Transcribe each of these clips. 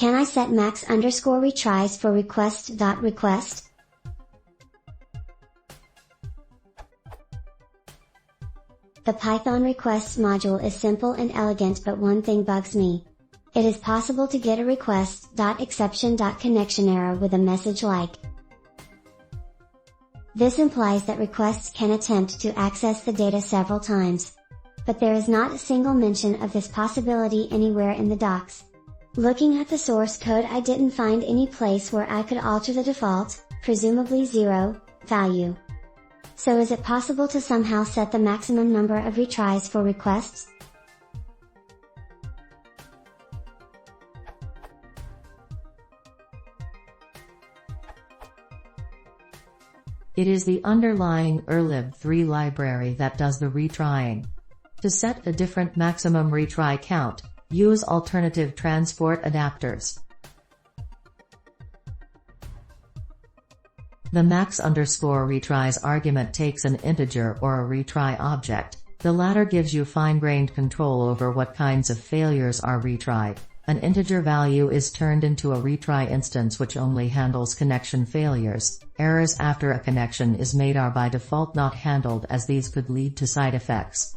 Can I set max_retries for requests.request? The Python requests module is simple and elegant, but one thing bugs me. It is possible to get a request.exception.connection error with a message like. This implies that requests can attempt to access the data several times. But there is not a single mention of this possibility anywhere in the docs. Looking at the source code, I didn't find any place where I could alter the default, presumably 0, value. So is it possible to somehow set the maximum number of retries for requests? It is the underlying erlib3 library that does the retrying. To set a different maximum retry count, use alternative transport adapters. The max_retries argument takes an integer or a retry object. The latter gives you fine-grained control over what kinds of failures are retried. An integer value is turned into a retry instance which only handles connection failures. Errors after a connection is made are by default not handled, as these could lead to side effects.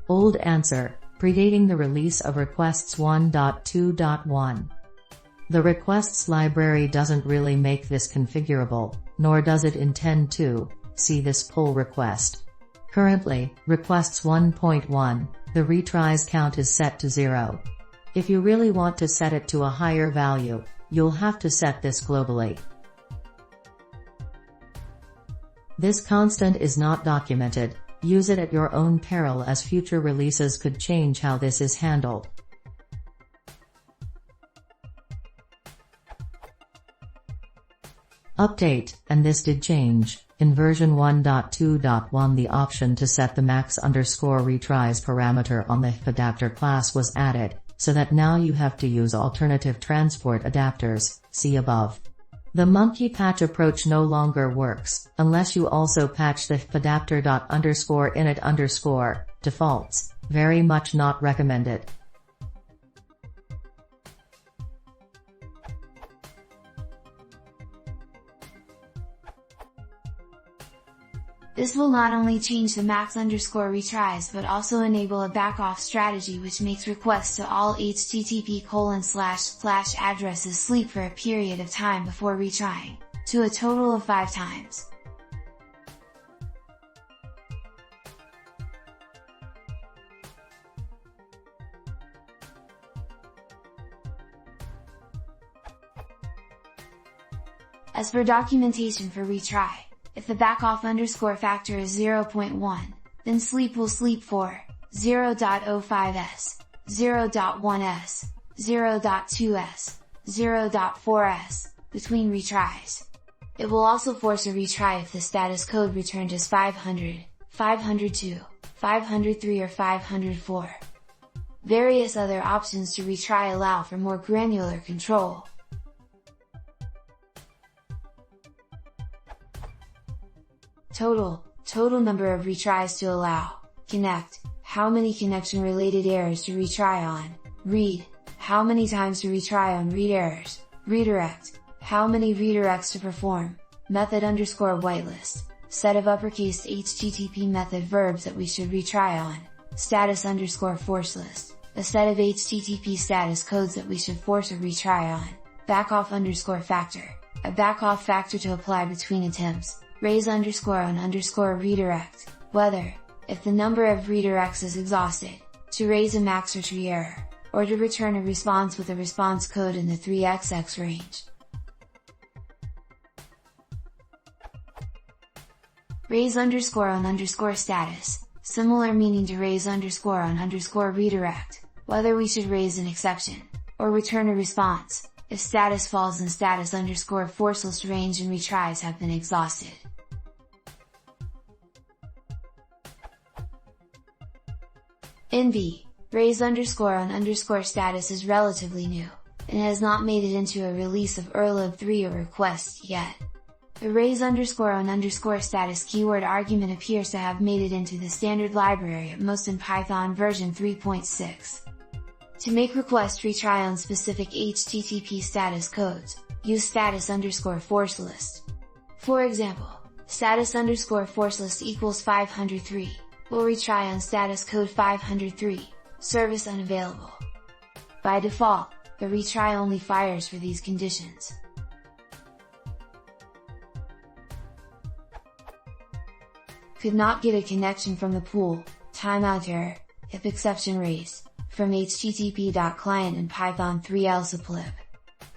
Old answer, predating the release of requests 1.2.1. The requests library doesn't really make this configurable, nor does it intend to. See this pull request. Currently, requests 1.1, the retries count is set to 0. If you really want to set it to a higher value, you'll have to set this globally. This constant is not documented. Use it at your own peril, as future releases could change how this is handled. Update, and this did change. In version 1.2.1, the option to set the max_retries parameter on the adapter class was added, so that now you have to use alternative transport adapters, see above. The monkey patch approach no longer works, unless you also patch the adapter._init_ defaults. Very much not recommended. This will not only change the max_retries but also enable a back-off strategy which makes requests to all http:// addresses sleep for a period of time before retrying, to a total of 5 times. As for documentation for retry, if the backoff_ factor is 0.1, then sleep will sleep for 0.05s, 0.1s, 0.2s, 0.4s, between retries. It will also force a retry if the status code returned is 500, 502, 503 or 504. Various other options to retry allow for more granular control. Total number of retries to allow. Connect, how many connection related errors to retry on. Read, how many times to retry on read errors. Redirect, how many redirects to perform. Method_whitelist, set of uppercase HTTP method verbs that we should retry on. Status_forcelist, a set of HTTP status codes that we should force a retry on. Backoff_factor, a backoff factor to apply between attempts. Raise_on_redirect, whether, if the number of redirects is exhausted, to raise a max retry error, or to return a response with a response code in the 3xx range. Raise_on_status, similar meaning to raise_on_redirect, whether we should raise an exception, or return a response, if status falls in status_forcelist range and retries have been exhausted. NB, raise_on_status is relatively new, and has not made it into a release of erlib3 or requests yet. The raise_on_status keyword argument appears to have made it into the standard library at most in Python version 3.6. To make request retry on specific HTTP status codes, use status_force_list. For example, status_force_list equals 503, will retry on status code 503, service unavailable. By default, the retry only fires for these conditions. Could not get a connection from the pool, timeout error, if exception raised, from http.client and Python 3 elseplib.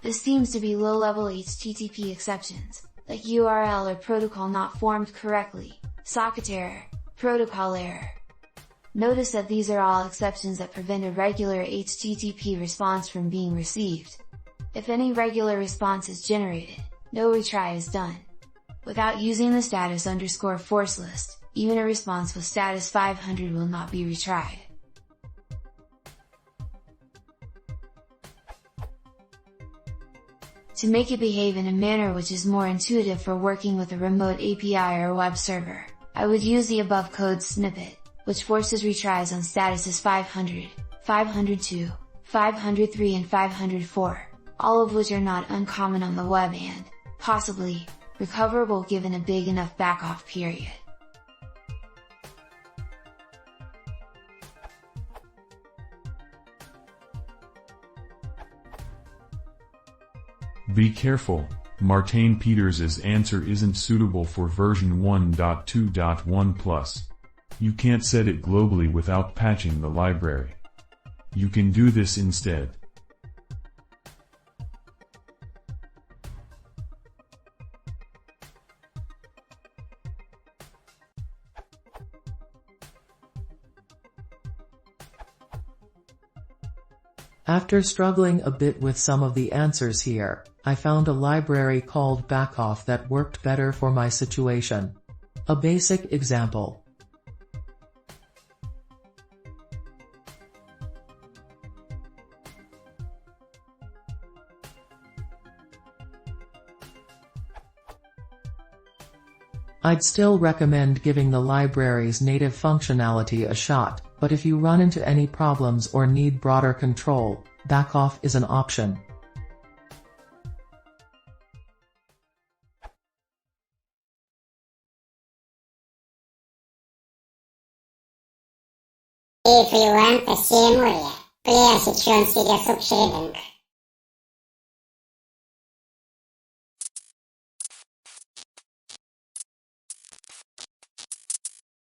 This seems to be low-level HTTP exceptions, like URL or protocol not formed correctly, socket error, protocol error. Notice that these are all exceptions that prevent a regular HTTP response from being received. If any regular response is generated, no retry is done. Without using the status_force list, even a response with status 500 will not be retried. To make it behave in a manner which is more intuitive for working with a remote API or web server, I would use the above code snippet, which forces retries on statuses 500, 502, 503 and 504, all of which are not uncommon on the web and, possibly, recoverable given a big enough backoff period. Be careful, Martijn Peters' answer isn't suitable for version 1.2.1+. You can't set it globally without patching the library. You can do this instead. After struggling a bit with some of the answers here, I found a library called Backoff that worked better for my situation. A basic example. I'd still recommend giving the library's native functionality a shot, but if you run into any problems or need broader control, Backoff is an option. If you want to see more, please consider subscribing.